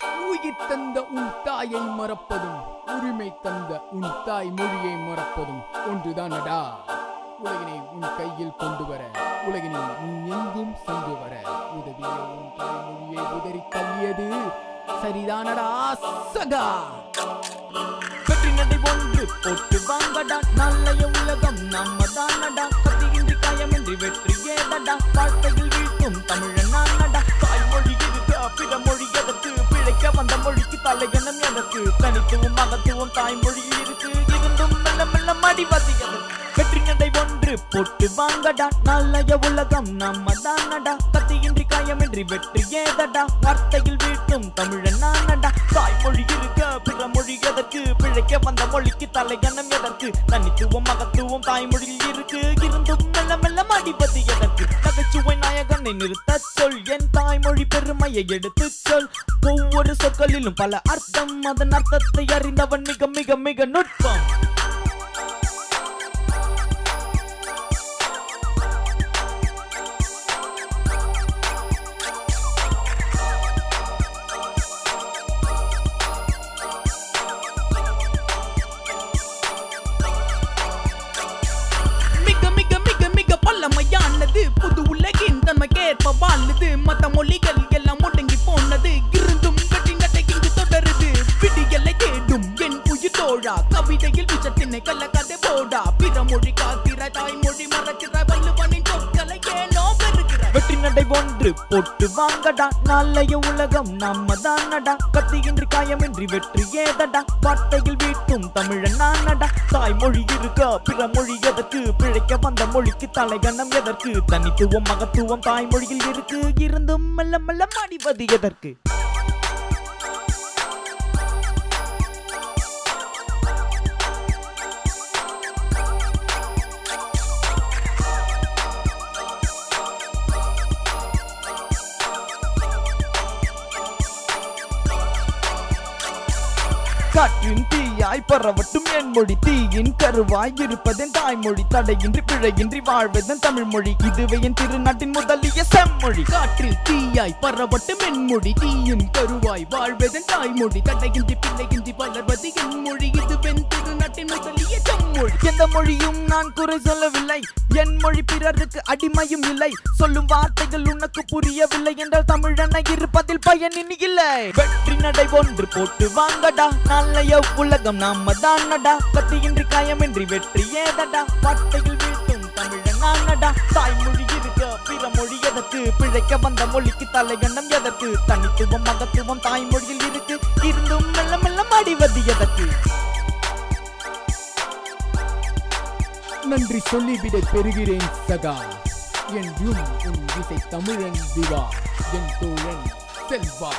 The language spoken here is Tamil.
உயிர் தந்த உன் தாயை மறப்பதும் உரிமை தந்த உன் தாய் மொழியை மறப்பதும் ஒன்றுதானடா. உலகினை உன் கையில் கொண்டு வர, உலகினை நீ எங்கும் சென்று வர உதவிய உன் தாய் மொழியை உதறி தள்ளியது சரிதானடா சகா. வெற்றி நடை ஒன்று போட்டு வாங்கடா, நல்லைய உலகம் நம்ம தானடா. கத்தியின்றி காயமின்றி வெற்றி ஏதடா, வாழ்க்கையில் வீழ்த்தும் தமிழன் நானடா. தாய்மொழி இருக்க பிற மொழி எதற்கு, பிழைக்க வந்த மொழிக்கு தலைகணம் எதற்கு. தனித்துவம் மகத்துவம் தாய்மொழியில் இருக்கு, இருந்தும் மெல்ல மெல்ல மடிவது எதற்கு. வெற்றி நடை ஒன்று போட்டு வாங்கடா, நல்லைய உலகம் நம்ம தானடா. கத்தியின்றி காயமின்றி வெற்றி ஏதடா, வார்த்தையில் வீழ்த்தும் தமிழன் நானடா. தாய்மொழி இருக்க பிற மொழி எதற்கு, பிழைக்க வந்த மொழிக்கு தலைகணம் எதற்கு. தனித்துவம் மகத்துவம் தாய்மொழியில் இருக்கு, இருந்தும் மெல்ல மெல்ல மடிவது எதற்கு. நகைச்சுவை நாயகனை நிறுத்த சொல், என் தாய்மொழி பெருமையை எடுத்து சொல். ஒவ்வொரு சொற்களிலும் பல அர்த்தம், அதன் அர்த்தத்தை அறிந்தவன் மிக மிக மிக நுட்பம். பல்லமையானது புது உலகின் தன்மைக்கேற்ப வாழுது. மத்த மொழிகள் எல்லாம் முடங்கி போனது, இருந்தும் வெற்றி நடை இங்கு தொடருது. விடியலை தேடும் என் உயிர் தோழா, கவிதையில் விஷத்தினை கள்ள கதை போடா. பிற மொழி காத்திர தாய்மொழி மறக்கிற வள்ளுவனின் சொற்களை ஏனோ பெறுகிற. வெற்றி நடை ஒன்று போட்டு வாங்கடா, நல்லைய உலகம் நம்ம தானடா. கத்தியின்றி காயமின்றி வெற்றி ஏதடா, வார்த்தையில் வீட்டும் தமிழன் நானடா. தாய்மொழி இருக்க பிற மொழி எதற்கு, பிழைக்க வந்த மொழிக்கு தலைகணம் எதற்கு. தனித்துவம் மகத்துவம் தாய்மொழியில் இருக்கு, இருந்தும் மெல்ல மெல்ல மடிவது எதற்கு. காற்றின் தீயாய் பரவட்டும் என் மொழி, தீயின் கருவாய் இருப்பதன் தாய்மொழி. தடையின்றி பிழையின்றி வாழ்வதன் தமிழ் மொழி, இதுவே என் திருநாட்டின் முதலிய செம்மொழி. காற்றில் தீயாய் பரவட்டும் என் மொழி, தீயின் கருவாய் வாழ்வதன் தாய்மொழி. தடையின்றி பிழையின்றி வளர்வது என் மொழி, இதுவே திருநாட்டின் முதலிய செம்மொழி. எந்த மொழியும் நான் குறை சொல்லவில்லை, என் மொழி பிறருக்கு அடிமையும் இல்லை. சொல்லும் வார்த்தைகள் உனக்கு புரியவில்லை என்றால் தமிழனை இருப்பதில் பயனின் இல்லை. வெற்றி நடை ஒன்று போட்டு வாங்கடா, நல்லைய உலகம் நாம தானடா. கத்தியின்றி காயமின்றி வெற்றி ஏதடா, வார்த்தையில் வீழ்த்தும் தமிழன் நானடா. தாய்மொழி இருக்க பிற மொழி எதற்கு, பிழைக்க வந்த மொழிக்கு தலைகணம் எதற்கு. தனித்துவம் மகத்துவம் தாய்மொழியில் இருக்கு, இருந்தும் மெல்ல மெல்ல மடிவது எதற்கு. நன்றி சொல்லிவிட பெறுகிறேன் சகா. என்றும் உன் இசை தமிழன் திவா, என் தோழன் செல்வா.